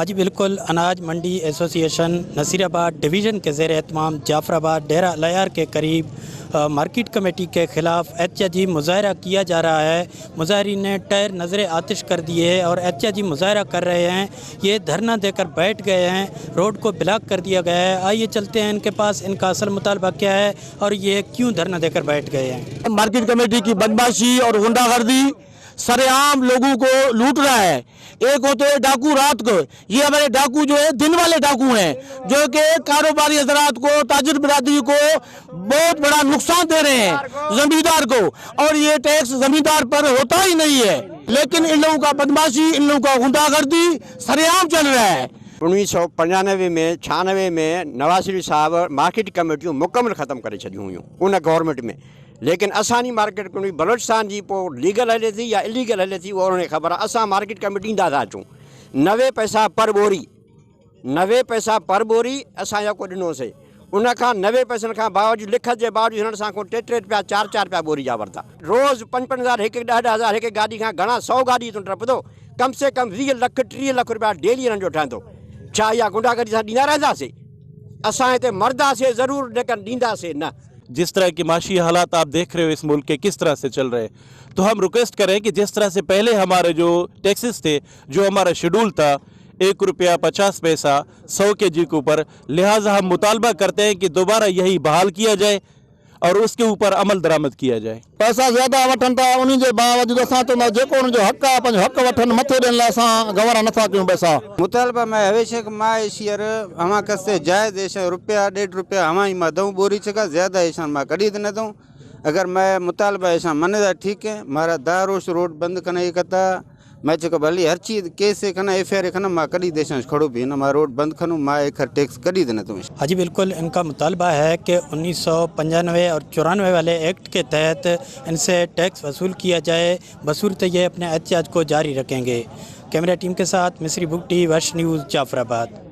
हाँ जी बिल्कुल, अनाज मंडी एसोसिएशन नसीराबाद डिवीज़न के ज़ेर एहतमाम जाफराबाद डेरा अलयार के करीब मार्केट कमेटी के ख़िलाफ़ एहतजाजी मुज़ाहरा किया जा रहा है। मुज़ाहरीन ने टायर नज़र आतिश कर दिए है और एहतजाजी मुज़ाहरा कर रहे हैं। ये धरना देकर बैठ गए हैं, रोड को ब्लॉक कर दिया गया है। आइए चलते हैं इनके पास, इनका असल मुतालबा क्या है और ये क्यों धरना देकर बैठ गए हैं। मार्केट कमेटी की बदमाशी और गुंडागर्दी सरेआम लोगों को लूट रहा है। एक होते हैं डाकू रात को, ये हमारे डाकू जो है दिन वाले डाकू हैं, जो कि कारोबारी हजरात को, ताजिर बिरादरी को बहुत बड़ा नुकसान दे रहे हैं, जमींदार को। और ये टैक्स जमींदार पर होता ही नहीं है, लेकिन इन लोगों का बदमाशी, इन लोगों का गुंडागर्दी सरेआम चल रहा है। 1995 में 96 में नवाज़ शरीफ साहब मार्केट कमेटियूं मुकम्मल ख़त्म करे छॾियूं हुयूं उन गवर्नमेंट में। लेकिन असांजी मार्केट कमेटी बलोचिस्तान जी पोइ लीगल हले थी या इलीगल हले थी, उहो उन्हें ख़बर आहे। असां मार्केट कमेटी ईंदा था अचूं 90 पैसा पर बोरी, 90 पैसा पर बोरी असां को ॾिनोसीं। उन खां 90 पैसनि खां बावजूद लिखत जे बावजूद हिननि सां को 3-3 रुपया 4-4 रुपया बोरी जा वरिता। रोज़ 5-5 हज़ार, 10-10 हज़ार हिकु गाॾी खां घणा 100 गाॾी तूं डपंदो, कम से कम 20 लख 30 लख रुपया डेली हिननि जो ठहंदो। छा इहा गुंडागर्दी सां ॾींदा रहंदासीं? असां हिते मरदासीं ज़रूर, लेकिन ॾींदासीं न। जिस तरह की माशी हालात आप देख रहे हो इस मुल्क के किस तरह से चल रहे हैं, तो हम रिक्वेस्ट करें कि जिस तरह से पहले हमारे जो टैक्सेस थे, जो हमारा शेड्यूल था 1 रुपया 50 पैसा 100 kg के ऊपर, लिहाजा हम मुतालबा करते हैं कि दोबारा यही बहाल किया जाए और उसके ऊपर अमल दरामद किया जाए। पैसा ज़्यादा वठन था, उन्हीं के बावजूद असां तो जेको उनजो हक़ आहे पंहिंजो हक़ वठन, मथे ॾियण लाइ असां गवारा नथा कयूं पैसा। मुतालबा मैं हमेशा माँ एशियर हमारे कस्ते जायज़ ऐसा रुपया 1.5 रुपया हमारी माँ दूँ बोरी चका ज़्यादा ऐसा माँ कड़ी न दूँ। अगर मैं मुतालबा ऐसा मने था ठीक है, मारा दारोश रोड बंद करना ही कता मैं चुका भली हर चीज़ केस खना FIR खना माँ कड़ी देश खड़ो भी ना माँ रोड बंद खनूँ माँ एक टैक्स कड़ी देना तुम। हाँ जी बिल्कुल, इनका मुतालबा है कि 1995 और 94 वाले एक्ट के तहत इनसे टैक्स वसूल किया जाए, बसूरत ये अपने एहतजाज को जारी रखेंगे। कैमरा टीम के साथ मिस्री बुगटी, वर्ष न्यूज़, जाफराबाद।